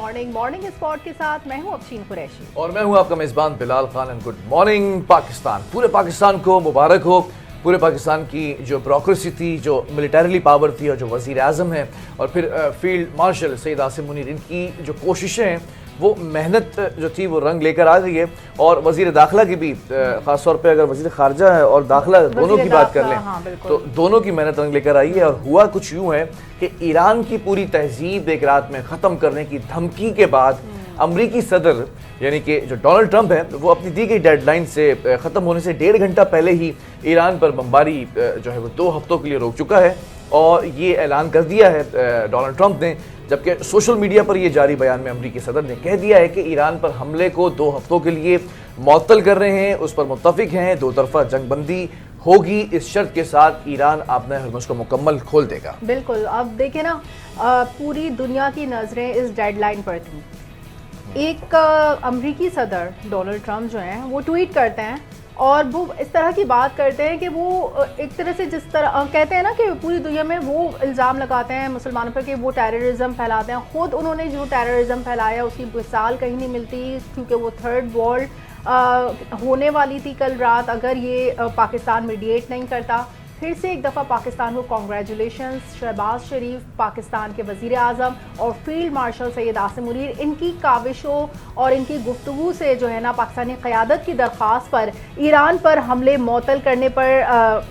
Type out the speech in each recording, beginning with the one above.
Morning spot के साथ मैं हूं अफशीन कुरैशी और मैं हूं आपका मेज़बान Bilal Khan and good morning Pakistan. पूरे पाकिस्तान को मुबारक हो। पूरे पाकिस्तान की जो ब्यूरोक्रेसी थी, जो मिलिटरीली पावर थी और जो वज़ीर आज़म है और फिर फील्ड मार्शल सैयद आसिम मुनीर, इनकी जो कोशिशें हैं वो मेहनत जो थी वो रंग लेकर आ रही है। और वज़ीर दाखिला की भी ख़ास तौर पे अगर वज़ीर ख़ारजा है और दाखिला दोनों की बात कर लें तो दोनों की मेहनत रंग लेकर आई है। और हुआ कुछ यूँ है कि ईरान की पूरी तहज़ीब एक रात में ख़त्म करने की धमकी के बाद अमरीकी सदर यानी कि जो डोनाल्ड ट्रंप है वो अपनी दी गई डेडलाइन से ख़त्म होने से 1.5 घंटा पहले ही ईरान पर बमबारी जो है वो 2 हफ्तों के लिए रोक चुका है। और ये ऐलान कर दिया है डोनाल्ड ट्रंप ने, जबकि सोशल मीडिया पर ये जारी बयान में अमरीकी सदर ने कह दिया है कि ईरान पर हमले को 2 हफ्तों के लिए मुअत्तल कर रहे हैं, उस पर मुत्तफिक हैं, 2 तरफा जंगबंदी होगी इस शर्त के साथ ईरान अपने हरमुज़ को मुकम्मल खोल देगा। बिल्कुल। अब देखें ना, पूरी दुनिया की नज़रें इस डेडलाइन पर थी। एक अमरीकी सदर डोनाल्ड ट्रंप जो हैं वो ट्वीट करते हैं और वो इस तरह की बात करते हैं कि वो एक तरह से जिस तरह कहते हैं ना कि पूरी दुनिया में वो इल्ज़ाम लगाते हैं मुसलमानों पर कि वो टेररिज्म फैलाते हैं। ख़ुद उन्होंने जो टेररिज्म फैलाया उसकी मिसाल कहीं नहीं मिलती, क्योंकि वो थर्ड वर्ल्ड होने वाली थी कल रात अगर ये पाकिस्तान मीडिएट नहीं करता। फिर से एक दफ़ा पाकिस्तान को कॉन्ग्रेचुलेशंस। शहबाज शरीफ पाकिस्तान के वज़ीर आज़म और फील्ड मार्शल सैयद आसिम मुनीर, इनकी काविशों और इनकी गुफ्तगू से जो है ना पाकिस्तानी क़यादत की दरख्वास्त पर ईरान पर हमले मुअत्तल करने पर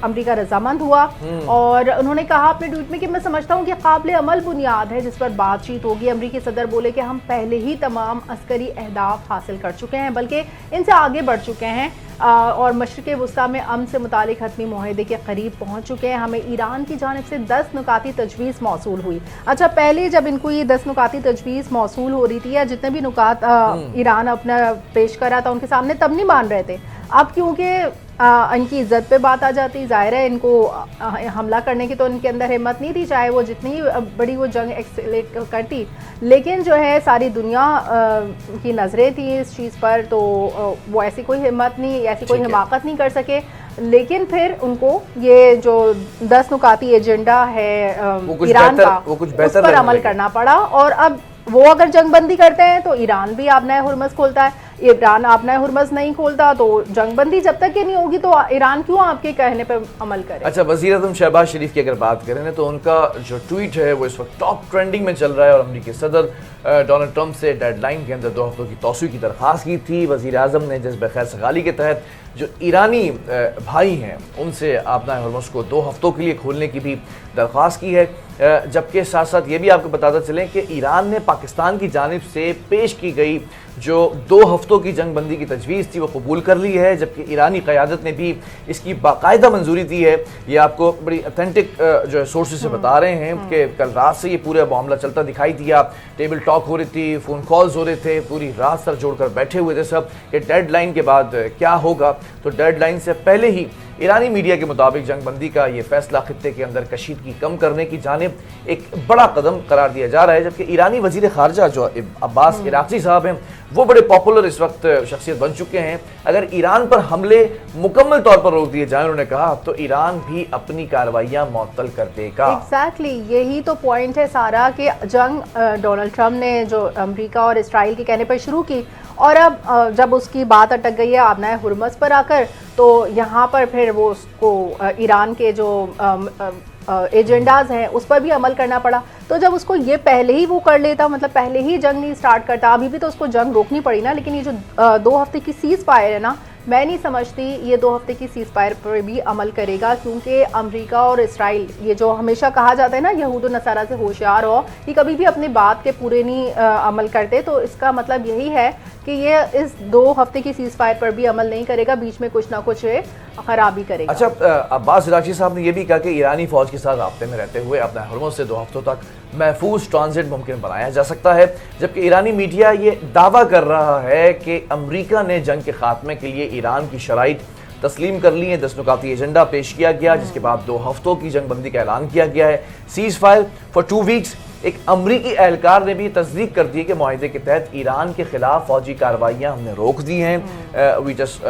अमरीका रजामंद हुआ। और उन्होंने कहा अपने ट्वीट में कि मैं समझता हूँ कि काबिल अमल बुनियाद है जिस पर बातचीत होगी। अमरीकी सदर बोले कि हम पहले ही तमाम अस्करी अहदाफ हासिल कर चुके हैं, बल्कि इनसे आगे बढ़ चुके हैं और मशरिक़ वुस्ता में अमन से मुतालिक हतमी मुआहदे के करीब पहुँच चुके हैं। हमें ईरान की जानिब से 10 नुकाती तजवीज़ मौसूल हुई। अच्छा, पहले जब इनको ये 10 नुकाती तजवीज़ मौसूल हो रही थी या जितने भी नुकात ईरान अपना पेश कर रहा था उनके सामने, तब नहीं मान रहे थे। अब क्योंकि इनकी इज्जत पे बात आ जाती, ज़ाहिर है इनको हमला करने की तो इनके अंदर हिम्मत नहीं थी, चाहे वो जितनी बड़ी वो जंग एक्सलेट करती। लेकिन जो है सारी दुनिया की नज़रें थी इस चीज़ पर, तो वो ऐसी कोई हिम्मत नहीं, ऐसी कोई हिमाकत नहीं कर सके। लेकिन फिर उनको ये जो 10 नुकाती एजेंडा है ईरान का उस पर अमल करना पड़ा। और अब वो अगर जंगबंदी करते हैं तो ईरान भी आपना हुर्मज़ खोलता है, ईरान आपना हुर्मज़ नहीं खोलता तो जंगबंदी जब तक ये नहीं होगी तो ईरान क्यों आपके कहने पर अमल करे। अच्छा, वज़ीर आज़म शहबाज शरीफ की अगर बात करें ना तो उनका जो ट्वीट है वो इस वक्त टॉप ट्रेंडिंग में चल रहा है। और अमरीकी सदर डोनाल्ड ट्रंप से डेडलाइन के अंदर 2 हफ्तों की तौसीअ की दरख्वास्त की थी। वज़ीर आज़म ने जज़्ब खैर सगाली के तहत जो ईरानी भाई हैं उनसे अपना हरमुज़ को 2 हफ्तों के लिए खोलने की भी दरख्वास्त की है। जबकि साथ साथ ये भी आपको बताते चलें कि ईरान ने पाकिस्तान की जानिब से पेश की गई जो 2 हफ्तों की जंगबंदी की तजवीज़ थी वो कबूल कर ली है, जबकि ईरानी क़यादत ने भी इसकी बाकायदा मंजूरी दी है। ये आपको बड़ी ऑथेंटिक जो है सोर्सेज से बता रहे हैं कि कल रात से ये पूरा मामला चलता दिखाई दिया। टेबल टॉक हो रही थी, फ़ोन कॉल्स हो रहे थे, पूरी रात सर जोड़कर बैठे हुए थे सब कि डेडलाइन के बाद क्या होगा। तो डेडलाइन से पहले ही ईरानी मीडिया के मुताबिक जंगबंदी का ये फैसला खित्ते के अंदर कशीदगी कम करने की जानिब एक बड़ा कदम करार दिया जा रहा है। जबकि ईरानी वज़ीर ख़ारजा जो अब्बास इराक़ची साहब हैं वो बड़े पॉपुलर इस वक्त शख्सियत बन चुके हैं। अगर ईरान पर हमले मुकम्मल तौर पर रोक दिए जाएं, उन्होंने कहा, तो ईरान भी अपनी कार्रवाइयाँ मुअत्तल कर देगा। एग्जैक्टली यही तो पॉइंट है सारा कि जंग डोनाल्ड ट्रंप ने जो अमेरिका और इसराइल के कहने पर शुरू की और अब जब उसकी बात अटक गई है आपना हुर्मज़ पर आकर, तो यहाँ पर फिर वो उसको ईरान के जो एजेंडाज हैं उस पर भी अमल करना पड़ा। तो जब उसको ये पहले ही वो कर लेता, मतलब पहले ही जंग नहीं स्टार्ट करता, अभी भी तो उसको जंग रोकनी पड़ी ना। लेकिन ये जो 2 हफ्ते की सीज़ फायर है ना, मैं नहीं समझती ये 2 हफ्ते की सीज़ फायर पर भी अमल करेगा, क्योंकि अमेरिका और इसराइल, ये जो हमेशा कहा जाता है ना यहूद व नसारा से होशियार हो, ये कभी भी अपनी बात के पूरे नहीं अमल करते। तो इसका मतलब यही है कि ये इस 2 हफ्ते की सीज़ फायर पर भी अमल नहीं करेगा, बीच में कुछ ना कुछ खराबी करेगा। अच्छा, अब्बास इराक़ची साहब ने यह भी कहा कि ईरानी फ़ौज के साथ राब्ते में रहते हुए अपना हरमुज़ से 2 हफ्तों तक महफूज ट्रांजिट मुमकिन बनाया जा सकता है। जबकि ईरानी मीडिया ये दावा कर रहा है कि अमरीका ने जंग के खात्मे के लिए ईरान की शराइत तस्लीम कर ली है। 10 नुकाती एजेंडा पेश किया गया, जिसके बाद 2 हफ्तों की जंगबंदी का ऐलान किया गया है। Seize fire for 2 weeks. एक अमरीकी एहलकार ने भी तस्दीक कर दी कि मुआहदे के तहत ईरान के खिलाफ फौजी कार्रवाइयाँ हमने रोक दी हैं। We just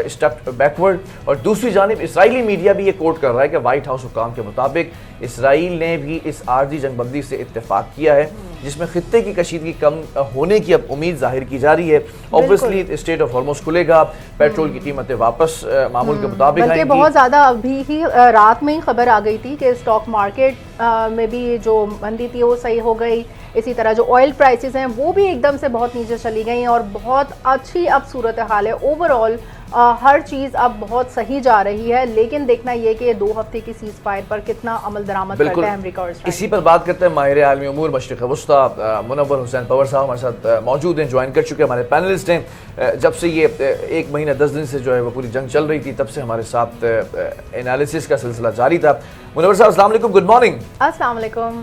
stepped backward. और दूसरी जानिब इसराइली मीडिया भी ये कोट कर रहा है कि वाइट हाउस हुकाम के मुताबिक इसराइल ने भी इस आर्जी जंगबंदी से इत्तेफाक किया है। جس میں خطے کی کشیدگی کم ہونے کی اب امید ظاہر کی جا رہی ہے. اوبویسلی اسٹریٹ آف ہارموز کھلے گا, پیٹرول کی قیمتیں واپس معمول کے مطابق آئیں بلکہ گی. بہت زیادہ ابھی ہی رات میں ہی خبر آ گئی تھی کہ اسٹاک مارکیٹ میں بھی جو مندی تھی وہ صحیح ہو گئی. اسی طرح جو آئل پرائسز ہیں وہ بھی ایک دم سے بہت نیچے چلی گئی اور بہت اچھی اب صورتحال ہے. اوور آل ہر چیز اب بہت صحیح جا رہی ہے, لیکن دیکھنا یہ کہ 2 ہفتے کی سیز فائر پر کتنا عمل درآمد کرتا ہے امریکہ اور اسرائیل. اسی پر بات کرتے ہیں. ماہر عالمی امور مشرق وسطیٰ منور حسین پور صاحب ہمارے ساتھ موجود ہیں, جوائن کر چکے ہمارے پینلسٹ ہیں. جب سے یہ 1 مہینہ 10 دن سے جو ہے وہ پوری جنگ چل رہی تھی تب سے ہمارے ساتھ انالیسس کا سلسلہ جاری تھا. منور صاحب السلام علیکم, گڈ مارننگ. السلام علیکم.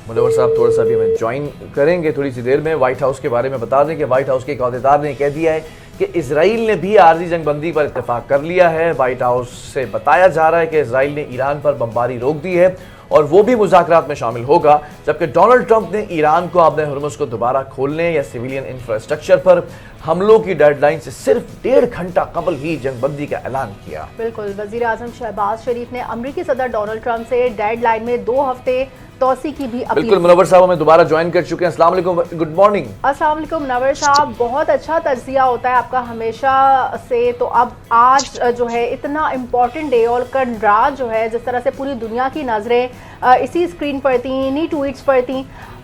منور صاحب تھوڑا سا بھی ہمیں جوائن کریں گے تھوڑی سی دیر میں. وائٹ ہاؤس کے بارے میں بتا دیں کہ وائٹ ہاؤس کے ایک عہدیدار نے کہہ دیا ہے کہ اسرائیل نے بھی عارضی جنگ بندی پر اتفاق کر لیا ہے. وائٹ ہاؤس سے بتایا جا رہا ہے کہ اسرائیل نے ایران پر بمباری روک دی ہے اور وہ بھی مذاکرات میں شامل ہوگا, جبکہ ڈونلڈ ٹرمپ نے ایران کو آبِ ہرمز کو دوبارہ کھولنے یا سویلین انفراسٹرکچر پر حملوں کی ڈیڈ لائن سے صرف 1.5 گھنٹہ قبل ہی جنگ بندی کا اعلان کیا. بالکل. وزیر اعظم شہباز شریف نے امریکی صدر ڈونلڈ ٹرمپ سے ڈیڈ لائن میں 2 ہفتے توسیع کی بھی اپیل. بالکل منور صاحب ہمیں دوبارہ جوائن کر چکے ہیں. السلام علیکم, گڈ مارننگ. السلام علیکم منور صاحب, بہت اچھا تجزیہ ہوتا ہے آپ کا ہمیشہ سے. تو اب آج جو ہے اتنا امپورٹنٹ ڈے اور کل رات جو ہے جس طرح سے پوری دنیا کی نظریں اسی اسکرین پر تھیں, انہی ٹویٹس پر تھیں,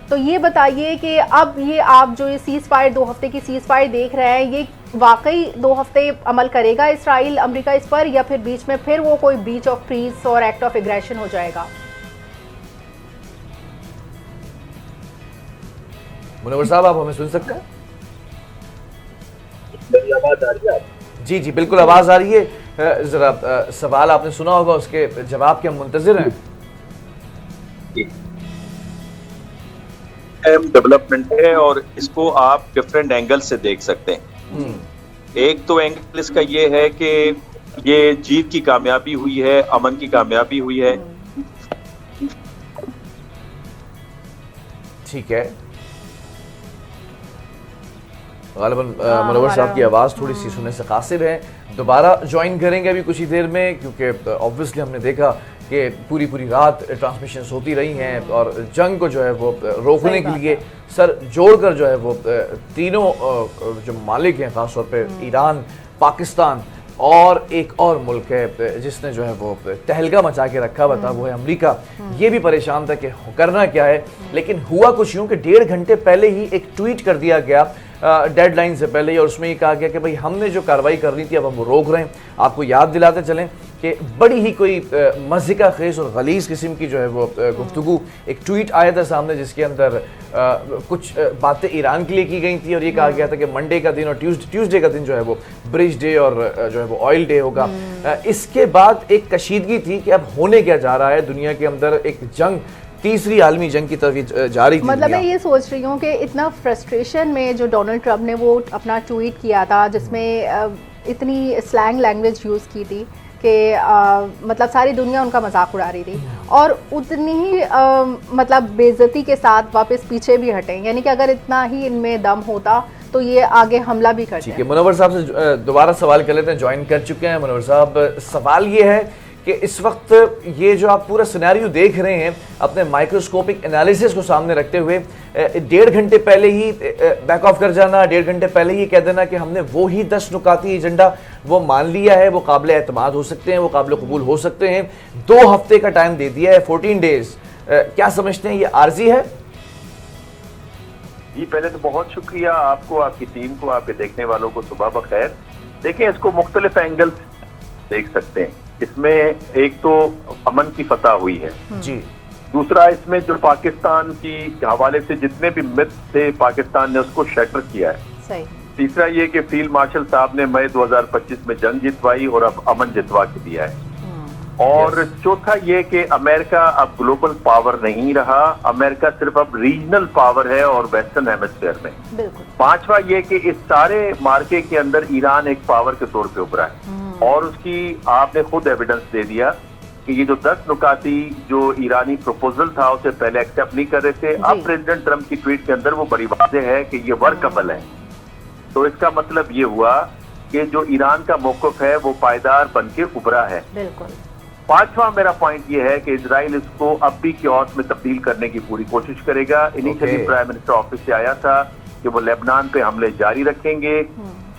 تو یہ بتائیے کہ اب یہ آپ جو یہ سیز فائر 2 ہفتے کی سیز فائر دیکھ رہے ہیں, یہ واقعی 2 ہفتے عمل کرے گا اسرائیل امریکہ اس پر, یا پھر بیچ میں پھر وہ کوئی بیچ آف پیس اور ایکٹ آف ایگریشن ہو جائے گا؟ منور صاحب آپ ہمیں سن سکتے ہیں؟ میری آواز آ رہی ہے؟ جی جی بالکل آواز آ رہی ہے. ذرا سوال آپ نے سنا ہوگا, اس کے جواب کے ہم منتظر ہیں. اہم ڈیولپمنٹ ہے اور اس کو آپ ڈفرینٹ اینگل سے دیکھ سکتے ہیں. ایک تو اینگل اس کا یہ ہے کہ یہ جیت کی کامیابی ہوئی ہے, امن کی کامیابی ہوئی ہے. ٹھیک ہے, غالباً منور صاحب کی آواز تھوڑی سی سننے سے قاصر ہے. دوبارہ جوائن کریں گے ابھی کچھ ہی دیر میں, کیونکہ آبویسلی ہم نے دیکھا کہ پوری رات ٹرانسمیشنز ہوتی رہی ہیں اور جنگ کو جو ہے وہ روکنے کے لیے سر جوڑ کر جو ہے وہ تینوں جو ممالک ہیں, خاص طور پہ ایران, پاکستان اور ایک اور ملک ہے جس نے جو ہے وہ تہلکہ مچا کے رکھا ہوا تھا, وہ ہے امریکہ. یہ بھی پریشان تھا کہ کرنا کیا ہے, لیکن ہوا کچھ یوں کہ 1.5 گھنٹے پہلے ہی ایک ٹویٹ کر دیا گیا ڈیڈ لائن سے پہلے ہی, اور اس میں یہ کہا گیا کہ بھئی ہم نے جو کارروائی کرنی تھی اب ہم وہ روک رہے ہیں. آپ کو یاد دلاتے چلیں کہ بڑی ہی کوئی مضحکہ خیز اور غلیظ قسم کی جو ہے وہ گفتگو ایک ٹویٹ آیا تھا سامنے, جس کے اندر کچھ باتیں ایران کے لیے کی گئی تھی اور یہ کہا گیا تھا کہ منڈے کا دن اور ٹیوزڈے کا دن جو ہے وہ برج ڈے اور جو ہے وہ آئل ڈے ہوگا. اس کے بعد ایک کشیدگی تھی کہ اب ہونے کیا جا رہا ہے دنیا کے اندر, ایک جنگ, تیسری عالمی جنگ کی طرف جا رہی تھی. مطلب میں یہ سوچ رہی ہوں کہ اتنا فرسٹریشن میں جو ڈونلڈ ٹرمپ نے وہ اپنا ٹویٹ کیا تھا جس میں اتنی سلینگ لینگویج یوز کی تھی کہ مطلب ساری دنیا ان کا مذاق اڑا رہی تھی, اور اتنی ہی مطلب بے عزتی کے ساتھ واپس پیچھے بھی ہٹیں, یعنی کہ اگر اتنا ہی ان میں دم ہوتا تو یہ آگے حملہ بھی کرتے. ٹھیک ہے, منور صاحب سے دوبارہ سوال کر لیتے ہیں, جوائن کر چکے ہیں. منور صاحب سوال یہ ہے کہ اس وقت یہ جو آپ پورا سینیریو دیکھ رہے ہیں اپنے مائکروسکوپک انالیسس کو سامنے رکھتے ہوئے, 1.5 گھنٹے پہلے ہی بیک آف کر جانا, 1.5 گھنٹے پہلے ہی کہہ دینا کہ ہم نے وہی 10 نکاتی ایجنڈا وہ مان لیا ہے, وہ قابل اعتماد ہو سکتے ہیں, وہ قابل قبول ہو سکتے ہیں, 2 ہفتے کا ٹائم دے دیا ہے, 14 ڈیز. کیا سمجھتے ہیں یہ عارضی ہے؟ جی پہلے تو بہت شکریہ آپ کو, آپ کی ٹیم کو, آپ کے دیکھنے والوں کو صبح بخیر. دیکھیں اس کو مختلف اینگل دیکھ سکتے ہیں. اس میں ایک تو امن کی فتح ہوئی ہے جی, دوسرا اس میں جو پاکستان کی حوالے سے جتنے بھی مت تھے پاکستان نے اس کو شیٹر کیا ہے. صحیح. تیسرا یہ کہ فیلڈ مارشل صاحب نے مئی 2025 میں جنگ جتوائی اور اب امن جتوا کے دیا ہے. اور چوتھا یہ کہ امریکہ اب گلوبل پاور نہیں رہا, امریکہ صرف اب ریجنل پاور ہے اور ویسٹرن ہیمسفیئر میں. پانچواں یہ کہ اس سارے مارکے کے اندر ایران ایک پاور کے طور پہ ابھرا ہے, اور اس کی آپ نے خود ایویڈنس دے دیا کہ یہ جو 10 نکاتی جو ایرانی پروپوزل تھا اسے پہلے ایکسیپٹ نہیں کر رہے تھے, اب پریزیڈنٹ ٹرمپ کی ٹویٹ کے اندر وہ بڑی واضح ہے کہ یہ ورکبل ہے. تو اس کا مطلب یہ ہوا کہ جو ایران کا موقف ہے وہ پائیدار بن کے ابھرا ہے. بالکل. पांचवा मेरा पॉइंट ये है कि इजराइल इसको अब भी क्योस में तब्दील करने की पूरी कोशिश करेगा। इनिशियली प्राइम मिनिस्टर ऑफिस से आया था कि वो लेबनान पे हमले जारी रखेंगे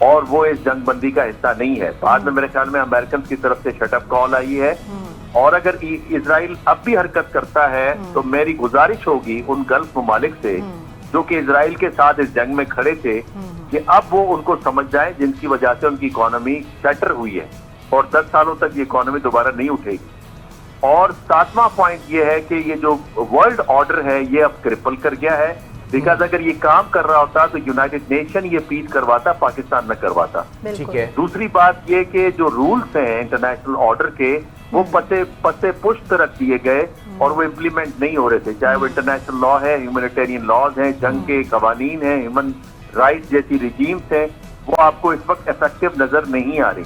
और वो इस जंग बंदी का हिस्सा नहीं है। बाद में मेरे ख्याल में अमेरिकन की तरफ से शटअप कॉल आई है और अगर इजराइल अब भी हरकत करता है तो मेरी गुजारिश होगी उन गल्फ ममालिक से जो कि इजराइल के साथ इस जंग में खड़े थे कि अब वो उनको समझ जाए जिनकी वजह से उनकी इकोनॉमी शटर हुई है और 10 सालों तक ये इकोनॉमी दोबारा नहीं उठेगी। और 7वां पॉइंट ये है कि ये जो वर्ल्ड ऑर्डर है ये अब क्रिपल कर गया है, बिकॉज अगर ये काम कर रहा होता तो यूनाइटेड नेशन ये पीस करवाता, पाकिस्तान में करवाता। ठीक है। दूसरी बात ये कि जो रूल्स हैं इंटरनेशनल ऑर्डर के वो पसे पुष्ट रख दिए गए और वो इम्प्लीमेंट नहीं हो रहे थे, चाहे वो इंटरनेशनल लॉ है, ह्यूमैनिटेरियन लॉज हैं, जंग के कवानीन हैं, ह्यूमन राइट्स जैसी रिजीम्स हैं, वो आपको इस वक्त इफेक्टिव नजर नहीं आ रही।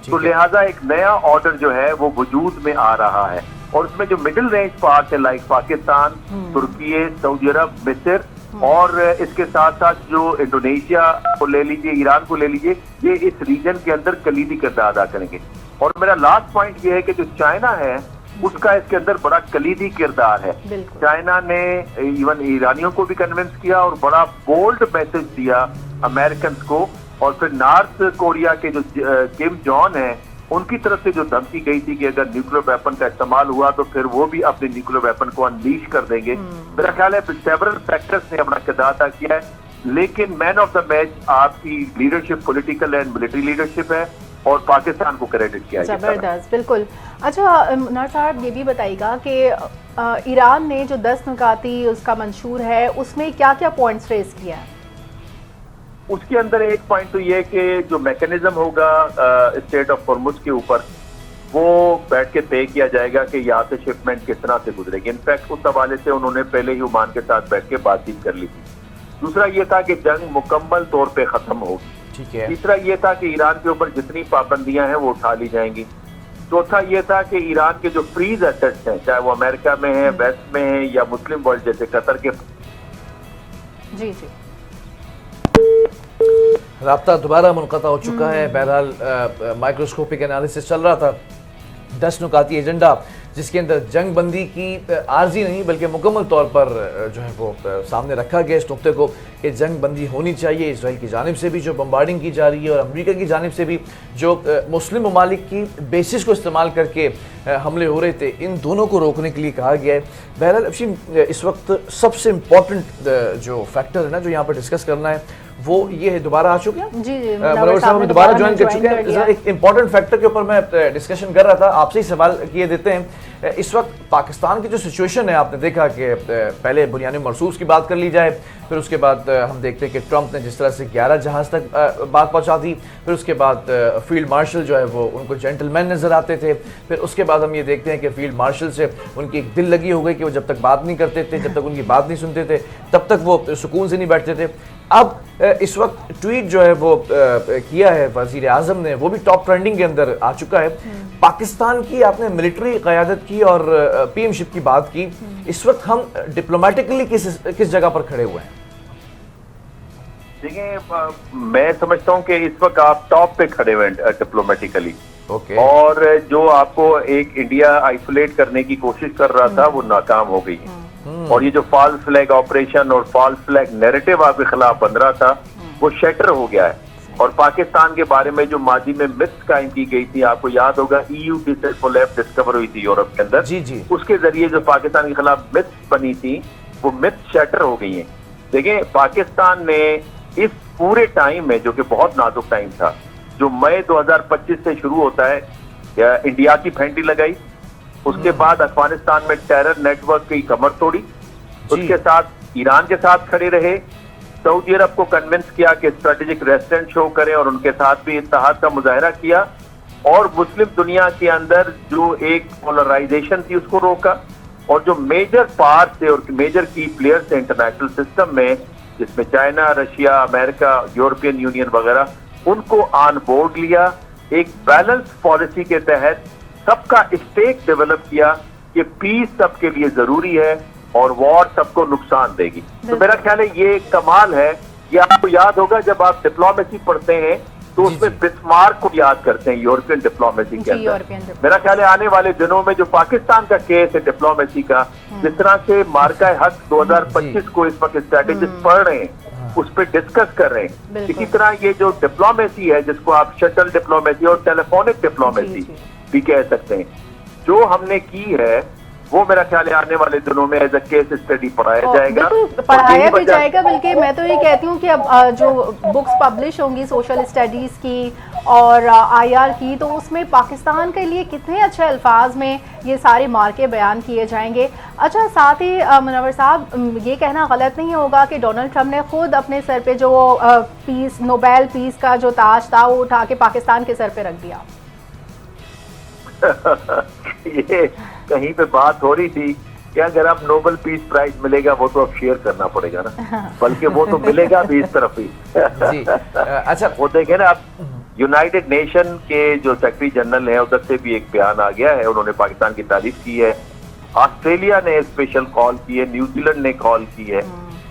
तो लिहाजा एक नया ऑर्डर जो है वो वजूद में आ रहा है और उसमें जो मिडिल रेंज पार्ट है लाइक पाकिस्तान, तुर्की, सऊदी अरब, मिस्र और इसके साथ साथ जो इंडोनेशिया को ले लीजिए, ईरान को ले लीजिए, ये इस रीजन के अंदर कलीदी किरदार अदा करेंगे। और मेरा लास्ट पॉइंट ये है कि जो चाइना है उसका इसके अंदर बड़ा कलीदी किरदार है। चाइना ने इवन ईरानियों को भी कन्विंस किया और बड़ा बोल्ड मैसेज दिया अमेरिकन को, और फिर नॉर्थ कोरिया के जो किम जॉन है उनकी तरफ से जो धमकी गई थी कि अगर न्यूक्लियर वेपन का इस्तेमाल हुआ तो फिर वो भी अपने न्यूक्लियर वेपन को अनलीश कर देंगे। मेरा ख्याल है सेवरल फैक्टर्स ने अपना किरदार अदा किया है, लेकिन मैन ऑफ द मैच आपकी leadership, political and military leadership है और पाकिस्तान को क्रेडिट किया है। जबरदस्त, बिल्कुल। अच्छा मुन्नार साहब, ये भी बताइएगा कि ईरान ने जो 10 नुकाती उसका मंशूर है उसमें क्या क्या पॉइंट्स रेज किया है? उसके अंदर एक पॉइंट तो ये कि जो मैकेनिज्म होगा स्टेट ऑफ हॉर्मुज के ऊपर वो बैठ के तय किया जाएगा कि यहाँ से शिपमेंट किस तरह से गुजरेगी। इनफैक्ट उस हवाले से उन्होंने पहले ही ओमान के साथ बैठ के बातचीत कर ली थी। दूसरा ये था कि जंग मुकम्मल तौर पे खत्म होगी। ठीक है। तीसरा ये था कि ईरान के ऊपर जितनी पाबंदियां हैं वो उठा ली जाएंगी। चौथा ये था कि ईरान के जो फ्रीज एसेट्स हैं, चाहे वो अमेरिका में है, वेस्ट में है या मुस्लिम वर्ल्ड जैसे कतर के। जी। राब्ता दोबारा मुनक़ता हो चुका है। बहरहाल माइक्रोस्कोपिक एनालिसिस चल रहा था, 10 नुकाती एजेंडा जिसके अंदर जंग बंदी की आर्जी नहीं बल्कि मुकम्मल तौर पर जो है वो सामने रखा गया इस नुक्ते को कि जंग बंदी होनी चाहिए। इसराइल की जानिब से भी जो बम्बार्डिंग की जा रही है और अमेरिका की जानिब से भी जो मुस्लिम ममालिक की बेसिस को इस्तेमाल करके हमले हो रहे थे, इन दोनों को रोकने के लिए कहा गया है। बहरहाल अफशीम, इस वक्त सबसे इम्पॉर्टेंट जो फैक्टर है ना जो यहाँ पर डिस्कस करना है वो ये है, दोबारा आ चुके हैं जी, मुनव्वर साहब हमें दोबारा ज्वाइन कर चुके हैं। एक इंपॉर्टेंट फैक्टर के ऊपर मैं डिस्कशन कर रहा था, आपसे ही सवाल किए देते हैं। इस वक्त पाकिस्तान की जो सिचुएशन है, आपने देखा कि पहले बुनियादी मरसूस की बात कर ली जाए, फिर उसके बाद हम देखते हैं कि ट्रंप ने जिस तरह से 11 जहाज तक बात पहुंचा दी, फिर उसके बाद फील्ड मार्शल जो है वो उनको जेंटलमैन नजर आते थे, फिर उसके बाद हम ये देखते हैं कि फील्ड मार्शल से उनकी एक दिल लगी हो गई कि वो जब तक बात नहीं करते थे, जब तक उनकी बात नहीं सुनते थे, तब तक वो सुकून से नहीं बैठते थे। अब इस वक्त ट्वीट जो है वो किया है वजीर आजम ने, वो भी टॉप ट्रेंडिंग के अंदर आ चुका है। पाकिस्तान की आपने मिलिट्री क़यादत की और पीएमशिप की बात की, इस वक्त हम डिप्लोमेटिकली किस जगह पर खड़े हुए हैं? देखिए, मैं समझता हूं कि इस वक्त आप टॉप पे खड़े हुए हैं डिप्लोमेटिकली। ओके। और जो आपको एक इंडिया आइसोलेट करने की कोशिश कर रहा था वो नाकाम हो गई है। और ये जो फॉल्स फ्लैग ऑपरेशन और फॉल्स फ्लैग नैरेटिव आपके खिलाफ बन रहा था वो शटर हो गया है। और पाकिस्तान के बारे में जो माजी में मिथ्स कायम की गई थी, आपको याद होगा EU डिस्कवर हुई थी यूरोप के अंदर, जी। उसके जरिए जो पाकिस्तान के खिलाफ मिथ्स बनी थी वो मिथ्स शटर हो गई है। देखिए, पाकिस्तान ने इस पूरे टाइम में, जो कि बहुत नाजुक टाइम था, जो मई 2025 से शुरू होता है, इंडिया की फेंटी लगाई, उसके बाद अफगानिस्तान में टेरर नेटवर्क की कमर तोड़ी, उसके साथ ईरान के साथ खड़े रहे, सऊदी अरब को कन्विंस किया कि स्ट्रेटेजिक रेजिस्टेंस शो करें और उनके साथ भी इत्तेहाद का मुजाहरा किया, और मुस्लिम दुनिया के अंदर जो एक पोलराइजेशन थी उसको रोका, और जो मेजर पार्ट थे और मेजर की प्लेयर्स थे इंटरनेशनल सिस्टम में, जिसमें China, Russia, America, European union वगैरह, उनको ऑन बोर्ड लिया। एक बैलेंस पॉलिसी के तहत सबका स्टेक डेवलप किया कि पीस सबके लिए जरूरी है और वॉर सबको नुकसान देगी। तो मेरा ख्याल है ये कमाल है। ये आपको याद होगा जब आप डिप्लोमेसी पढ़ते हैं तो उसमें बिस्मार्क को याद करते हैं यूरोपियन डिप्लोमेसी के अंदर। मेरा ख्याल है आने वाले दिनों में जो पाकिस्तान का केस है डिप्लोमेसी का, जिस तरह से मार्का हक 2025 को इस वक्त स्ट्रेटेजिस्ट पढ़ रहे हैं, उस पर डिस्कस कर रहे हैं, इसी तरह ये जो डिप्लोमेसी है जिसको आप शटल डिप्लोमेसी और टेलीफोनिक डिप्लोमेसी भी कह सकते हैं, जो हमने की है वो मेरा ख्याल है आने वाले दिनों में एज अ केस स्टडी पढ़ाया जाएगा, पढ़ाया भी जाएगा। बल्कि मैं तो ये कहती हूँ कि अब जो बुक्स पब्लिश होंगी सोशल स्टडीज़ की और आईआर की, तो उसमें पाकिस्तान के लिए कितने अच्छे अल्फाज में ये सारे मार्के बयान किए जाएंगे। अच्छा, साथ ही मुनव्वर साहब, ये कहना गलत नहीं होगा कि डोनाल्ड ट्रंप ने खुद अपने सर पे जो पीस, नोबेल पीस का जो ताज था वो उठा के पाकिस्तान के सर पे रख दिया। ये कहीं पे बात हो रही थी कि अगर अब नोबेल पीस प्राइज मिलेगा वो तो अब शेयर करना पड़ेगा ना, बल्कि वो तो मिलेगा भी इस तरफ ही। जी, अच्छा, वो देखे ना, अब यूनाइटेड नेशन के जो सेक्रेटरी जनरल है उधर से भी एक बयान आ गया है, उन्होंने पाकिस्तान की तारीफ की है, ऑस्ट्रेलिया ने स्पेशल कॉल की है, न्यूजीलैंड ने कॉल की है,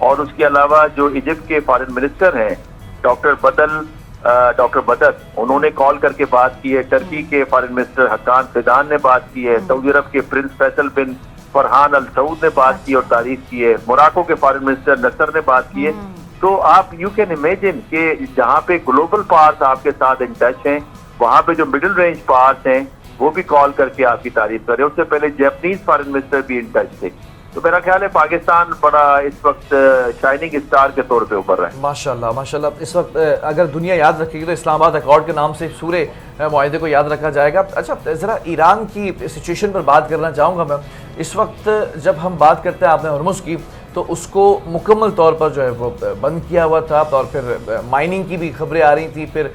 और उसके अलावा जो इजिप्ट के फॉरेन मिनिस्टर हैं डॉक्टर बदर, उन्होंने कॉल करके बात की है, टर्की के फॉरेन मिनिस्टर हकान फिदान ने बात की है, सऊदी अरब के प्रिंस फैसल बिन फरहान अल सऊद ने बात की और तारीफ की है, मोराको के फॉरेन मिनिस्टर नसर ने बात की है। तो आप यू कैन इमेजिन कि जहाँ पे ग्लोबल पावर्स आपके साथ इन टच हैं, वहाँ पे जो मिडिल रेंज पावर्स हैं वो भी कॉल करके आपकी तारीफ कर रहे हैं। उससे पहले जापानीज फॉरेन मिनिस्टर भी इन टच थे। तो मेरा ख्याल है पाकिस्तान बड़ा इस वक्त शाइनिंग स्टार के तौर पे उभर रहा है। माशाल्लाह माशाल्लाह। इस वक्त अगर दुनिया याद रखेगी तो इस्लामाबाद अकॉर्ड के नाम से पूरे मुआहदे को याद रखा जाएगा। अच्छा, ज़रा ईरान की सिचुएशन पर बात करना चाहूँगा मैं। इस वक्त जब हम बात करते हैं आपने हॉर्मुज़ की, तो उसको मुकम्मल तौर पर जो है वो बंद किया हुआ था, और फिर माइनिंग की भी खबरें आ रही थी, फिर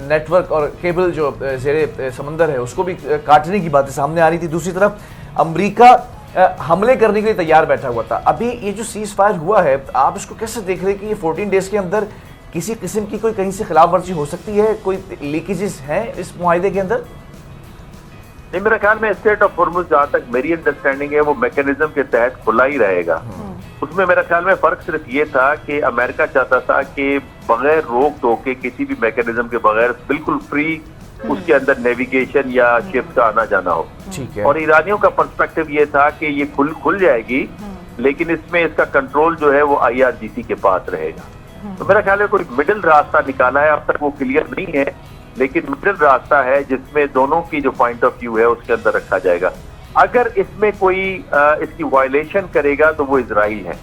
नेटवर्क और केबल जो ज़ेरे समंदर है उसको भी काटने की बातें सामने आ रही थी। दूसरी तरफ अमेरिका हमले करने के लिए तैयार बैठा हुआ था। अभी ये जो सीज़ फायर हुआ है, आप इसको कैसे देख रहे हैं कि ये 14 डेज़ के अंदर किसी किस्म की कोई कहीं से खिलाफ वर्जी हो सकती है? कोई लीकेजेस हैं इस मुआहदे के अंदर? नहीं, मेरे ख्याल में स्टेट ऑफ हॉर्मुज़ जहाँ तक मेरी अंडरस्टैंडिंग है वो मैकेनिज्म के तहत खुला ही रहेगा। उसमें मेरा ख्याल में फर्क सिर्फ ये था कि अमेरिका चाहता था कि बगैर रोक टोक के किसी भी मैकेनिज्म के बगैर बिल्कुल फ्री उसके अंदर नेविगेशन या शिप का आना जाना हो। ठीक है। और ईरानियों का पर्सपेक्टिव ये था कि ये खुल जाएगी, लेकिन इसमें इसका कंट्रोल जो है वो IRGC के पास रहेगा। तो मेरा ख्याल है कोई मिडिल रास्ता निकाला है, अब तक वो क्लियर नहीं है, लेकिन मिडिल रास्ता है जिसमें दोनों की जो पॉइंट ऑफ व्यू है उसके अंदर रखा जाएगा। अगर इसमें कोई इसकी वायलेशन करेगा तो वो इजराइल है,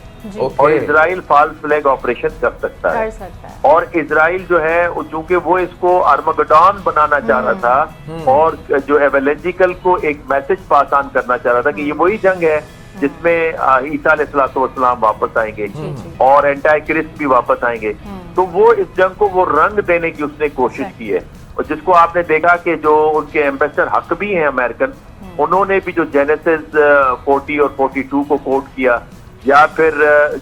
और इजराइल फॉल्स फ्लैग ऑपरेशन कर सकता है। और इजराइल जो है चूंकि वो इसको आर्मागेडॉन बनाना चाह रहा था, और जो एवेलेंजिकल को एक मैसेज पास ऑन करना चाह रहा था कि ये वही जंग है जिसमें ईसा अलैहिस्सलाम वापस आएंगे और एंटी क्रिस्ट भी वापस आएंगे। तो वो इस जंग को वो रंग देने की उसने कोशिश की है, और जिसको आपने देखा कि जो उनके एम्बेसडर हक भी हैं अमेरिकन, उन्होंने भी जो जेनेसिस 40 और 42 को कोट किया, या फिर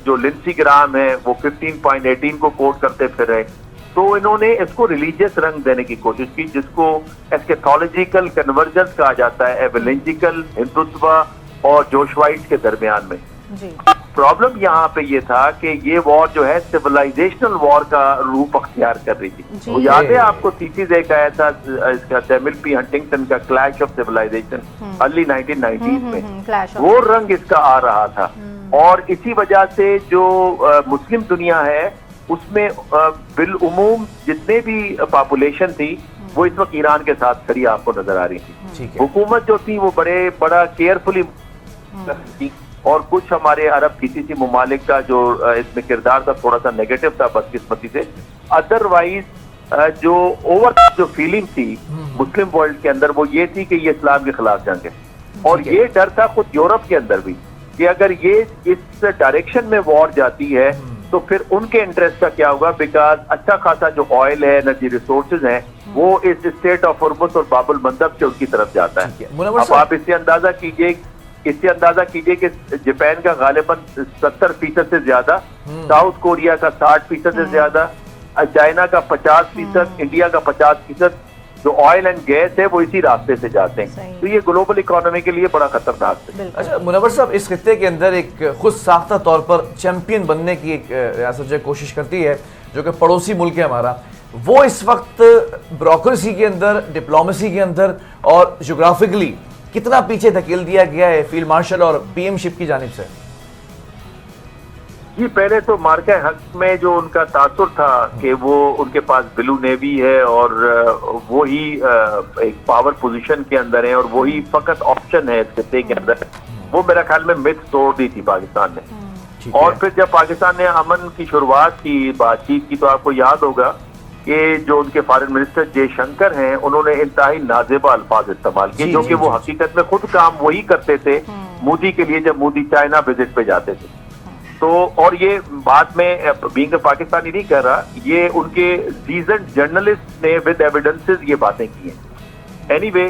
जो लिंसी ग्राम है वो 15.18 को कोट करते फिर रहे। तो इन्होंने इसको रिलीजियस रंग देने की कोशिश की, जिसको एस्केटोलॉजिकल कन्वर्जेंस कहा जाता है, एवेलेंजिकल हिंदुत्व और जोशवाइट के दरमियान में। प्रॉब्लम यहाँ पे ये था कि ये वॉर जो है सिविलाइजेशनल वॉर का रूप अख्तियार कर रही थी। तो याद है आपको थीसिस एक आया था इसका सैमुअल पी हंटिंगटन का, clash of civilisation, early 1990s में, वो रंग इसका आ रहा था। और इसी वजह से जो मुस्लिम दुनिया है उसमें बिल उमूम जितने भी पॉपुलेशन थी वो इस वक्त ईरान के साथ खड़ी आपको नजर आ रही थी। हुकूमत जो थी वो बड़ा केयरफुली थी, और कुछ हमारे अरब GCC ममालिक का जो इसमें किरदार था थोड़ा सा नेगेटिव था बदकिस्मती से। अदरवाइज जो ओवर जो फीलिंग थी मुस्लिम वर्ल्ड के अंदर वो ये थी कि ये इस्लाम के खिलाफ जंग है, और ये डर था खुद यूरोप के अंदर भी कि अगर ये इस डायरेक्शन में वॉर जाती है तो फिर उनके इंटरेस्ट का क्या होगा, बिकॉज अच्छा खासा जो ऑयल है, एनर्जी रिसोर्सेज हैं, वो इस स्टेट ऑफ हॉर्मुज़ और बाबुल मंदब से उनकी तरफ जाता है। अब आप इससे अंदाजा कीजिए कि जापान का गालिबन 70% से ज्यादा, साउथ कोरिया का 60% से ज्यादा, चाइना का 50%, इंडिया का 50%, जो ऑयल एंड गैस है वो इसी रास्ते से जाते हैं। तो ये ग्लोबल इकोनॉमी के लिए बड़ा खतरनाक है। अच्छा मुनव्वर साहब, इस खित्ते के अंदर एक खुद साख्ता तौर पर चैंपियन बनने की एक रियासत जो कोशिश करती है, जो कि पड़ोसी मुल्क है हमारा, وہ اس وقت بیوروکریسی کے اندر، ڈپلومیسی کے اندر اور جغرافکلی کتنا پیچھے دھکیل دیا گیا ہے فیلڈ مارشل اور پی ایم شپ کی جانب سے؟ جی پہلے تو مارکہ حق میں جو ان کا تاثر تھا کہ وہ ان کے پاس بلو نیوی ہے اور وہی ایک پاور پوزیشن کے اندر ہے اور وہی فقط آپشن ہے اس خطے کے اندر، وہ میرا خیال میں مت توڑ دی تھی پاکستان نے۔ اور پھر جب پاکستان نے امن کی شروعات کی، بات چیت کی، تو آپ کو یاد ہوگا کہ جو ان کے فارن منسٹر جے شنکر ہیں، انہوں نے انتہائی نازیبا الفاظ استعمال کیے، جو کہ وہ حقیقت میں خود کام وہی کرتے تھے مودی کے لیے جب مودی چائنا وزٹ پہ جاتے تھے۔ تو اور یہ بات میں بینگ پاکستانی نہیں کہہ رہا، یہ ان کے سیزنڈ جرنلسٹ نے ود ایویڈنسز یہ باتیں کی ہیں۔ اینی وے،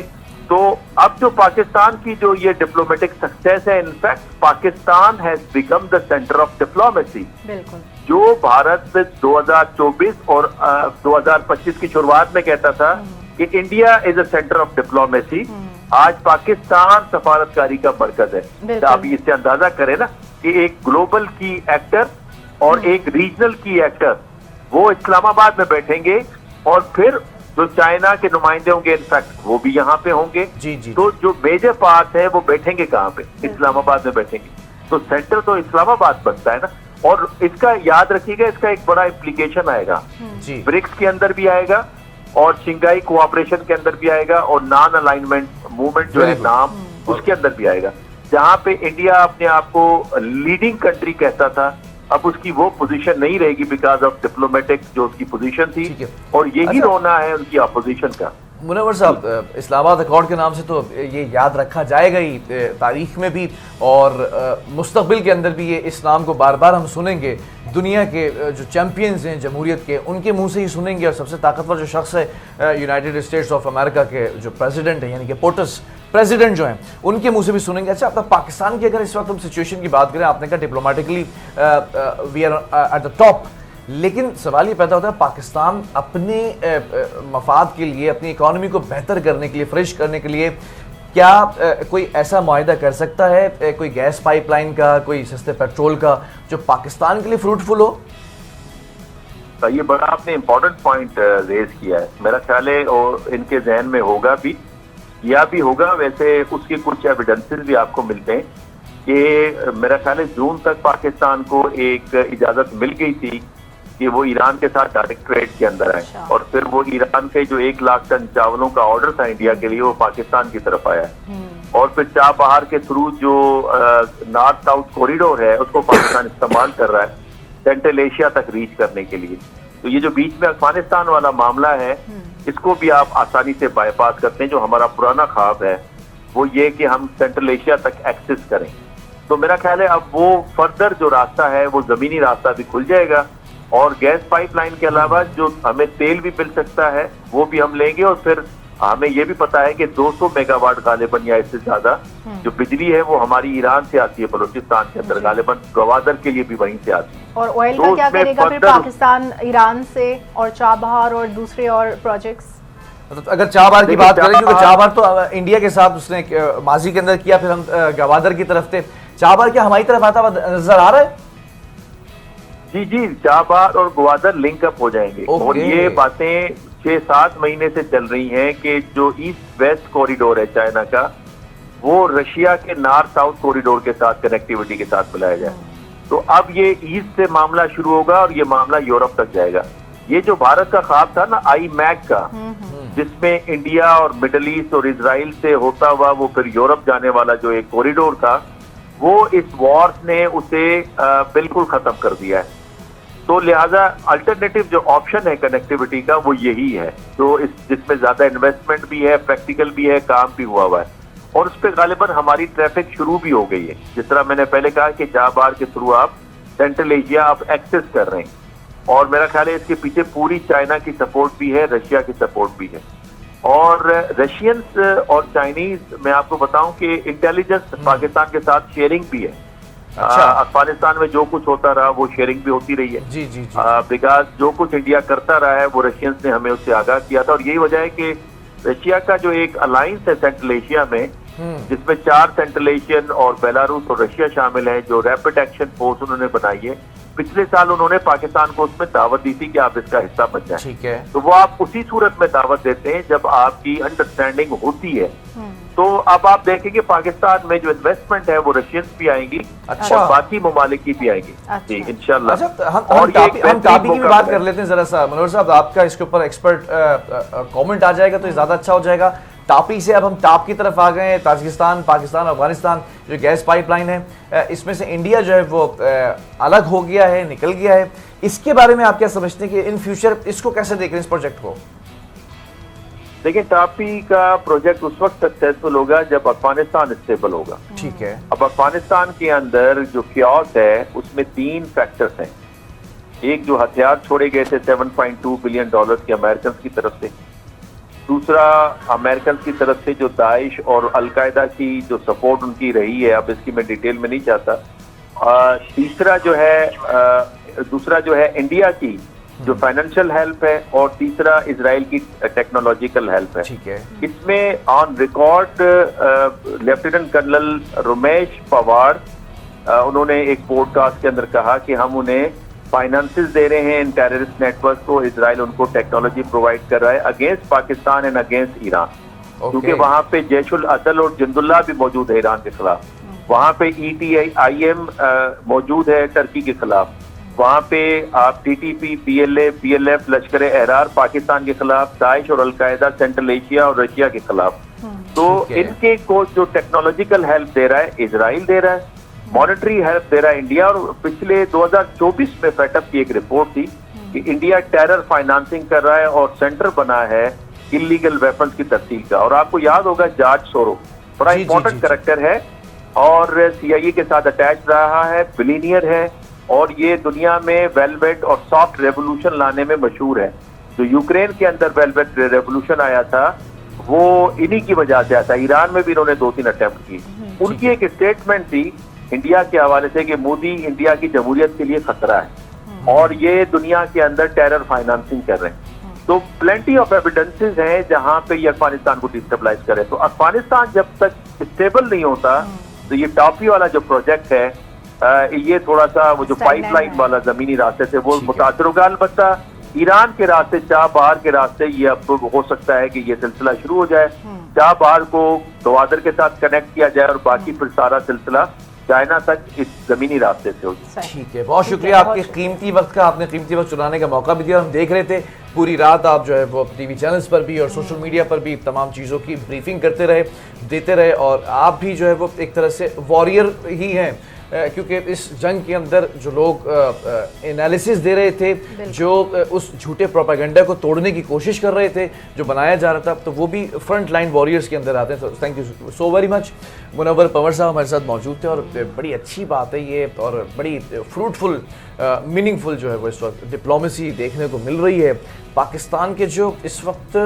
تو اب جو پاکستان کی جو یہ ڈپلومیٹک سکسیس ہے، in fact Pakistan has become the centre of diplomacy. بالکل، جو بھارت 2024 اور 2025 کی شروعات میں کہتا تھا کہ India is a centre of diplomacy, آج پاکستان سفارتکاری کا مرکز ہے۔ آپ اس سے اندازہ کریں نا کہ ایک گلوبل کی ایکٹر اور ایک ریجنل کی ایکٹر وہ اسلام آباد میں بیٹھیں گے، اور پھر جو چائنا کے نمائندے ہوں گے انفیکٹ وہ بھی یہاں پہ ہوں گے۔ تو جو میجر پارٹ ہے وہ بیٹھیں گے کہاں پہ؟ اسلام آباد میں بیٹھیں گے۔ تو سینٹر تو اسلام آباد بنتا ہے نا۔ اور اس کا یاد رکھیے گا، اس کا ایک بڑا امپلیکیشن آئے گا، برکس کے اندر بھی آئے گا اور شنگھائی کوآپریشن کے اندر بھی آئے گا، اور نان الائنمنٹ موومنٹ جو ہے نام، اس کے اندر بھی آئے گا، جہاں پہ انڈیا اپنے آپ کو لیڈنگ کنٹری کہتا تھا۔ اب اس کی وہ پوزیشن نہیں رہے گی بیکاز آف ڈپلومیٹک جو اس کی پوزیشن تھی، اور یہی رونا ہے ان کی اپوزیشن کا۔ منور صاحب، اسلام آباد ایکارڈ کے نام سے تو یہ یاد رکھا جائے گا ہی تاریخ میں بھی، اور مستقبل کے اندر بھی یہ اس نام کو بار بار ہم سنیں گے۔ دنیا کے جو چیمپئنز ہیں جمہوریت کے، ان کے منہ سے ہی سنیں گے، اور سب سے طاقتور جو شخص ہے یونائٹڈ اسٹیٹس آف امریکہ کے جو پریزیڈنٹ ہیں، یعنی کہ پوٹس پریزیڈنٹ جو ہیں، ان کے منہ سے بھی سنیں گے۔ اچھا، اب پاکستان کی اگر اس وقت ہم سچویشن کی بات کریں، آپ نے کہا diplomatically we are at the top, لیکن سوال یہ پیدا ہوتا ہے پاکستان اپنے مفاد کے لیے، اپنی اکانومی کو بہتر کرنے کے لیے، فریش کرنے کے لیے کیا کوئی ایسا معاہدہ کر سکتا ہے، کوئی گیس پائپ لائن کا، کوئی سستے پیٹرول کا، جو پاکستان کے لیے فروٹفل ہو؟ یہ بڑا آپ نے امپورٹنٹ پوائنٹ ریز کیا ہے، میرا خیال ہے اور ان کے ذہن میں ہوگا بھی، یا بھی ہوگا۔ ویسے اس کے کچھ ایویڈنسز بھی آپ کو ملتے ہیں کہ میرا خیال ہے جون تک پاکستان کو ایک اجازت مل گئی تھی کہ وہ ایران کے ساتھ ڈائریکٹ ٹریڈ کے اندر آئے، اور پھر وہ ایران کے جو 1 لاکھ ٹن چاولوں کا آرڈر تھا انڈیا کے لیے، وہ پاکستان کی طرف آیا ہے، اور پھر چاہ بہار کے تھرو جو نارتھ ساؤتھ کوریڈور ہے اس کو پاکستان استعمال کر رہا ہے سینٹرل ایشیا تک ریچ کرنے کے لیے۔ تو یہ جو بیچ میں افغانستان والا معاملہ ہے، اس کو بھی آپ آسانی سے بائی پاس کرتے ہیں۔ جو ہمارا پرانا خواب ہے وہ یہ کہ ہم سینٹرل ایشیا تک ایکسس کریں، تو میرا خیال ہے اب وہ فردر جو راستہ ہے وہ زمینی راستہ بھی کھل جائے گا، اور گیس پائپ لائن کے علاوہ جو ہمیں تیل بھی مل سکتا ہے وہ بھی ہم لیں گے، اور پھر ہمیں یہ بھی پتا ہے کہ 200 میگا واٹ غالباً یا اس سے زیادہ جو بجلی ہے وہ ہماری ایران سے آتی ہے، بلوچستان کے اندر غالباً گوادر کے لیے بھی وہیں سے آتی ہے۔ اور آئل کا کیا کرے گا پھر پاکستان ایران سے، اور چاہ بہار اور دوسرے اور پروجیکٹس؟ اگر چاہ بہار کی بات کریں، کیونکہ چاہ بہار تو انڈیا کے ساتھ اس نے ماضی کے اندر کیا، پھر ہم گوادر کی طرف تھے، چاہ بہار کیا ہماری طرف آتا ہوا نظر آ رہا ہے؟ جی، چاہ بہار اور گوادر لنک اپ ہو جائیں گے، اور یہ باتیں 6-7 مہینے سے چل رہی ہیں کہ جو ایسٹ ویسٹ کوریڈور ہے چائنا کا، وہ رشیا کے نارتھ ساؤتھ کوریڈور کے ساتھ کنیکٹیوٹی کے ساتھ ملایا جائے۔ تو اب یہ ایسٹ سے معاملہ شروع ہوگا اور یہ معاملہ یورپ تک جائے گا۔ یہ جو بھارت کا خواب تھا نا آئی میک کا، جس میں انڈیا اور مڈل ایسٹ اور اسرائیل سے ہوتا ہوا وہ پھر یورپ جانے والا جو ایک کوریڈور تھا، وہ اس وارز نے اسے بالکل ختم کر دیا ہے۔ تو لہٰذا الٹرنیٹو جو آپشن ہے کنیکٹیوٹی کا وہ یہی ہے، جو جس میں زیادہ انویسٹمنٹ بھی ہے، پریکٹیکل بھی ہے، کام بھی ہوا ہوا ہے، اور اس پہ غالباً ہماری ٹریفک شروع بھی ہو گئی ہے۔ جس طرح میں نے پہلے کہا کہ چاہ بہار کے تھرو آپ سینٹرل ایشیا آپ ایکسس کر رہے ہیں، اور میرا خیال ہے اس کے پیچھے پوری چائنا کی سپورٹ بھی ہے، رشیا کی سپورٹ بھی ہے، اور رشینز اور چائنیز میں آپ کو بتاؤں کہ انٹیلیجنس پاکستان کے ساتھ شیئرنگ بھی ہے۔ افغانستان میں جو کچھ ہوتا رہا وہ شیئرنگ بھی ہوتی رہی ہے، بیکاز جو کچھ انڈیا کرتا رہا ہے وہ رشینز نے ہمیں اس سے آگاہ کیا تھا، اور یہی وجہ ہے کہ رشیا کا جو ایک الائنس ہے سینٹرل ایشیا میں، جس میں 4 سینٹرل ایشین اور بیلاروس اور رشیا شامل ہیں، جو ریپڈ ایکشن فورس انہوں نے بنائی ہے، पिछले साल उन्होंने पाकिस्तान को उसमें दावत दी थी कि आप इसका हिस्सा बन जाएं। ठीक है। तो वो आप उसी सूरत में दावत देते हैं जब आपकी अंडरस्टैंडिंग होती है। तो अब आप देखेंगे पाकिस्तान में जो इन्वेस्टमेंट है वो रशियंस भी आएंगी अच्छा। और बाकी ममालिक की भी आएगी। अच्छा। जी इंशाल्लाह। अच्छा, हम और ये एक टापी की भी मौका बात है। कर लेते हैं जरा सा। मनोहर साहब, आपका इसके ऊपर एक्सपर्ट कमेंट आ जाएगा तो ये ज्यादा अच्छा हो जाएगा। टापी से अब हम टाप की तरफ आ गए हैं। ताजिकिस्तान, पाकिस्तान, अफगानिस्तान जो गैस पाइपलाइन है, इसमें से इंडिया जो है वो अलग हो गया है, निकल गया है। इसके बारे में आप क्या समझते हैं कि इन फ्यूचर इसको कैसे देख रहे हैं, इस प्रोजेक्ट को? देखिए, टापी का प्रोजेक्ट उस वक्त सक्सेसफुल होगा जब अफगानिस्तान स्टेबल होगा। ठीक है। अब अफगानिस्तान के अंदर जो क्यास है उसमें 3 फैक्टर्स हैं। एक, जो हथियार छोड़े गए थे $7.2 बिलियन के अमेरिकन की तरफ से। दूसरा, अमेरिकन की तरफ से जो दाइश और अलकायदा की जो सपोर्ट उनकी रही है, अब इसकी मैं डिटेल में नहीं चाहता। तीसरा दूसरा जो है इंडिया की जो फाइनेंशियल हेल्प है, और तीसरा इजराइल की टेक्नोलॉजिकल हेल्प है। ठीक है। इसमें on record lieutenant colonel Ramesh Pawar उन्होंने एक पॉडकास्ट के अंदर कहा कि हम उन्हें फाइनेंसेस दे रहे हैं इन टेररिस्ट नेटवर्क को, इजराइल उनको टेक्नोलॉजी प्रोवाइड कर रहा है against Pakistan and against Iran. क्योंकि वहां पे जैशुल अदल और जिंदुल्लाह भी मौजूद है ईरान के खिलाफ। वहां पे ETIM मौजूद है टर्की के खिलाफ। वहां पे आप TTP, PLA, PLF, लश्कर एहरार पाकिस्तान के खिलाफ, दाइश और अलकायदा सेंट्रल एशिया और रशिया के खिलाफ। तो इनके को जो टेक्नोलॉजिकल हेल्प दे रहा है इजराइल दे रहा है, मॉनेटरी हेल्प दे रहा है इंडिया। और पिछले 2024 में फेटअप की एक रिपोर्ट थी कि इंडिया टेरर फाइनेंसिंग कर रहा है और सेंटर बना है इलीगल वेपन्स की तस्दीक का। और आपको याद होगा जॉर्ज सोरो बड़ा इंपॉर्टेंट कैरेक्टर है और CIA के साथ अटैच रहा है, बिलियनियर है, और ये दुनिया में वेलवेट और सॉफ्ट रेवोल्यूशन लाने में मशहूर है। जो यूक्रेन के अंदर वेलवेट रेवोल्यूशन आया था वो इन्हीं की वजह से आया था। ईरान में भी इन्होंने 2-3 अटेम्प्ट की। उनकी एक स्टेटमेंट थी इंडिया के हवाले से कि मोदी इंडिया की जमहूरियत के लिए खतरा है और ये दुनिया के अंदर टेरर फाइनेंसिंग कर रहे हैं। तो प्लेंटी ऑफ एविडेंसेस हैं जहां पे ये अफगानिस्तान को डिस्टेबलाइज करे। तो अफगानिस्तान जब तक स्टेबल नहीं होता तो ये टापी वाला जो प्रोजेक्ट है ये थोड़ा सा वो जो पाइपलाइन वाला जमीनी रास्ते से वो मुतासर होगा। अलबत्ता ईरान के रास्ते, चाबहार के रास्ते ये अब हो सकता है कि ये सिलसिला शुरू हो जाए। चाबहार को गवादर के साथ कनेक्ट किया जाए और बाकी फिर सारा सिलसिला चाइना तक इस जमीनी रास्ते से हो जाए। ठीक है, बहुत शुक्रिया आपके कीमती वक्त का। आपने कीमती वक्त चुनाने का मौका भी दिया। हम देख रहे थे पूरी रात आप जो है वो टीवी चैनल्स पर भी और सोशल मीडिया पर भी तमाम चीज़ों की ब्रीफिंग करते रहे, देते रहे। और आप भी जो है वो एक तरह से वॉरियर ही हैं, क्योंकि इस जंग के अंदर जो लोग एनालिसिस दे रहे थे, जो उस झूठे प्रोपेगेंडा को तोड़ने की कोशिश कर रहे थे जो बनाया जा रहा था, तो वो भी फ्रंट लाइन वॉरियर्स के अंदर आते हैं। तो thank you so very much. Munawar Panwar साहब हमारे साथ मौजूद थे और बड़ी अच्छी बात है ये, और बड़ी फ्रूटफुल मीनिंगफुल जो है वो इस वक्त डिप्लोमेसी देखने को मिल रही है। पाकिस्तान के जो इस वक्त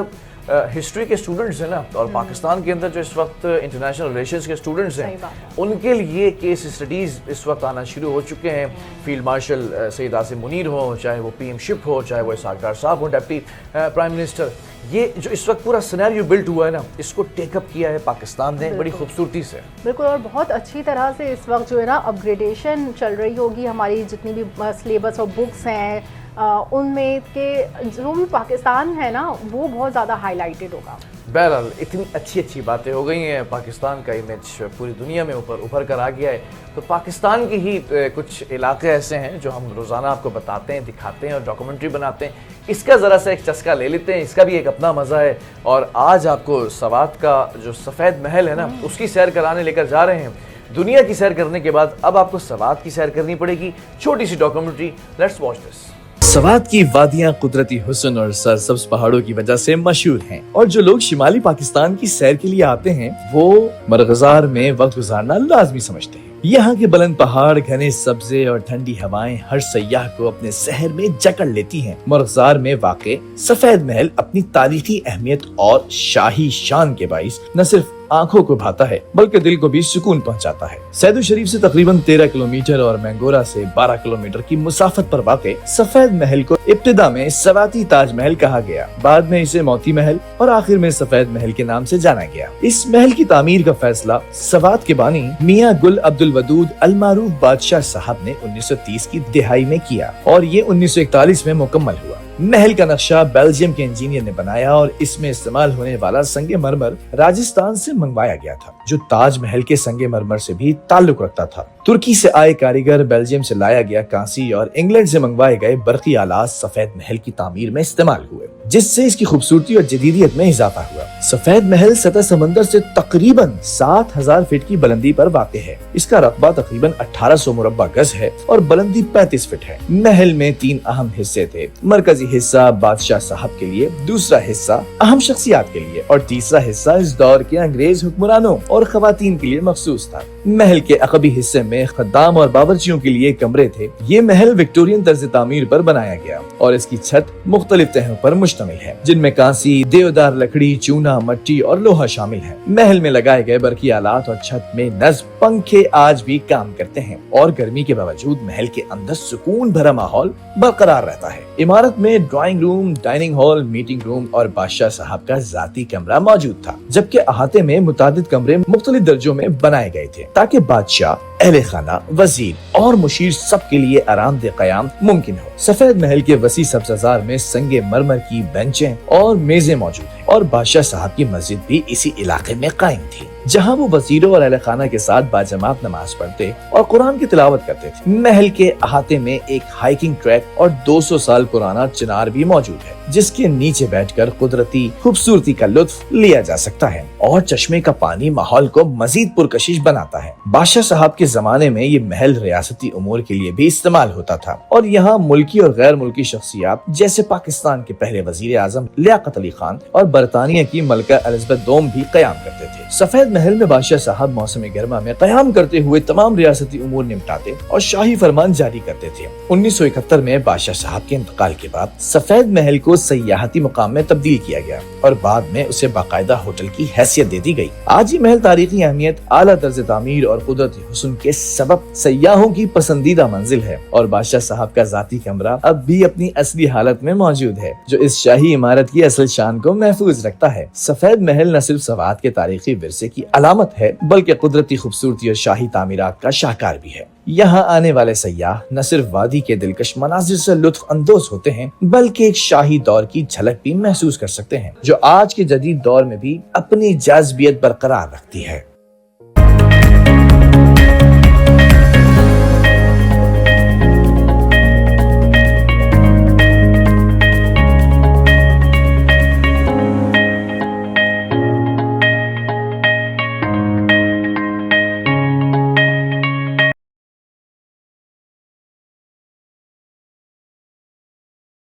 हिस्ट्री के स्टूडेंट्स हैं ना, और पाकिस्तान के अंदर जो इस वक्त इंटरनेशनल रिलेशंस के स्टूडेंट्स हैं, उनके लिए केस स्टडीज़ इस वक्त आना शुरू हो चुके हैं। फील्ड मार्शल सैयद आसिम मुनीर हो, चाहे वो PM शिप हो, चाहे वो इसहाक डार साहब हो डेप्टी प्राइम मिनिस्टर, ये जो इस वक्त पूरा सिनेरियो बिल्ट हुआ है ना, इसको टेकअप किया है पाकिस्तान ने बड़ी खूबसूरती से। बिल्कुल, और बहुत अच्छी तरह से इस वक्त जो है ना अपग्रेडेशन चल रही होगी। हमारी जितनी भी सिलेबस और बुक्स हैं उनमें के जो भी पाकिस्तान है ना वो बहुत ज़्यादा हाईलाइटेड होगा। बहरहाल इतनी अच्छी बातें हो गई हैं, पाकिस्तान का इमेज पूरी दुनिया में उभर कर आ गया है। तो पाकिस्तान के ही कुछ इलाके ऐसे हैं जो हम रोज़ाना आपको बताते हैं, दिखाते हैं और डॉक्यूमेंट्री बनाते हैं। इसका ज़रा सा एक चस्का ले लेते हैं, इसका भी एक अपना मज़ा है। और आज आपको सवात का जो सफ़ेद महल है ना, उसकी सैर कराने लेकर जा रहे हैं। दुनिया की सैर करने के बाद अब आपको सवात की सैर करनी पड़ेगी। छोटी सी documentary, let's watch this. Swat की वादियां कुदरती हुस्न और सरसब्ज पहाड़ों की वजह से मशहूर हैं, और जो लोग शिमाली पाकिस्तान की सैर के लिए आते हैं वो मरगजार में वक्त गुजारना लाजमी समझते हैं। यहाँ के बुलंद पहाड़, घने सब्जे और ठंडी हवाएं हर सयाह को अपने शहर में जकड़ लेती हैं। मरगजार में वाक़े सफेद महल अपनी तारीखी अहमियत और शाही शान के बाइस न सिर्फ आंखों को भाता है बल्कि दिल को भी सुकून पहुंचाता है। सैदू शरीफ से तकरीबन 13 किलोमीटर और मैंगोरा से 12 किलोमीटर की मुसाफत पर वाक़े सफेद महल को इब्तिदा में सवाती ताजमहल कहा गया, बाद में इसे मोती महल और आखिर में सफेद महल के नाम से जाना गया। इस महल की तामीर का फैसला सवात के बानी मियां गुल अब्दुल वदूद अल मारूफ बादशाह साहब ने 1930 की दिहाई में किया और ये 1941 में मुकम्मल हुआ। महल का नक्शा बेल्जियम के इंजीनियर ने बनाया और इसमें इस्तेमाल होने वाला संगे मरमर राजस्थान से मंगवाया गया था, जो ताजमहल के संगे मरमर से भी ताल्लुक रखता था। तुर्की से आए कारीगर, बेल्जियम से लाया गया कांसी और इंग्लैंड से मंगवाए गए बरकी आलात सफेद महल की तामीर में इस्तेमाल हुए, जिससे इसकी खूबसूरती और जदीदियत में इजाफा हुआ। सफेद महल सतह समंदर से तकरीबन 7000 फीट की बुलंदी पर वाक़ है। इसका रकबा तकरीबन 1800 मुरब्बा गज है और बुलंदी 35 फीट है। महल में 3 अहम हिस्से थे। मरकजी हिस्सा बादशाह साहब के लिए, दूसरा हिस्सा अहम शख्सियात के लिए और तीसरा हिस्सा इस दौर के अंग्रेज हुक्मरानों और खवातीन के लिए मखसूस था। महल के अकबी हिस्से में खद्दाम और बावर्चियों के लिए कमरे थे। ये महल विक्टोरियन तर्ज तामीर पर बनाया गया और इसकी छत मुख्तलिफ तहों पर मुश्तमिल है, जिनमें कांसी, देवदार लकड़ी, चूना, मट्टी और लोहा शामिल है। महल में लगाए गए बरकी आलात और छत में नस्ब पंखे आज भी काम करते हैं और गर्मी के बावजूद महल के अंदर सुकून भरा माहौल बरकरार रहता है। इमारत में drawing room, dining hall, meeting room और बादशाह साहब का जाती कमरा मौजूद था, जबकि अहाते में मुतादिद कमरे मुख्तलिफ दर्जों में बनाए गए थे ताकि बादशाह, अहले खाना, वजीर और मुशीर सब के लिए आरामदेह क़याम मुमकिन हो। सफेद महल के वसी सब्ज़ार में संगे मरमर की बेंचें और मेजें मौजूद हैं और बादशाह साहब की मस्जिद भी इसी इलाके में कायम थी, जहां वो वजीरों और अहले खाना के साथ बाजमात नमाज पढ़ते और कुरान की तिलावत करते थे। महल के अहाते में एक हाइकिंग ट्रैक और 200 साल पुराना चिनार भी मौजूद है, जिसके नीचे बैठकर कुदरती खूबसूरती का लुत्फ लिया जा सकता है और चश्मे का पानी माहौल को मजीद पुरकशिश बनाता है। बादशाह साहब के जमाने में ये महल रियासती उमूर के लिए भी इस्तेमाल होता था और यहाँ मुल्की और गैर मुल्की शख्सियात जैसे पाकिस्तान के पहले वजीर आजम लियाकत अली खान और बरतानिया की मलका एलिजाबेथ दोम भी कयाम करते थे। सफेद महल में बादशाह साहब मौसम गर्मा में कयाम करते हुए तमाम रियासती उमूर निपटाते और शाही फरमान जारी करते थे। 1971 में बादशाह साहब के इंतकाल के बाद सफेद महल को सयाहती मुकाम में तब्दील किया गया और बाद में उसे बाकायदा होटल की हैसियत दे दी गई। आज ये महल तारीखी अहमियत, आला तर्ज तामीर और कुदरती हुस्न के सबब सयाहों की पसंदीदा मंजिल है और बादशाह साहब का जाती कमरा अब भी अपनी असली हालत में मौजूद है, जो इस शाही इमारत की असल शान को महफूज रखता है। सफेद महल न सिर्फ सवात के तारीखी विरसे की अलामत है बल्कि कुदरती खूबसूरती और शाही तामीरात का शाहकार भी है। यहाँ आने वाले सयाह न सिर्फ वादी के दिलकश मनाजिर से लुत्फ अंदोज होते हैं बल्कि एक शाही दौर की झलक भी महसूस कर सकते हैं, जो आज के जदीद दौर में भी अपनी जाज़बियत बरकरार रखती है।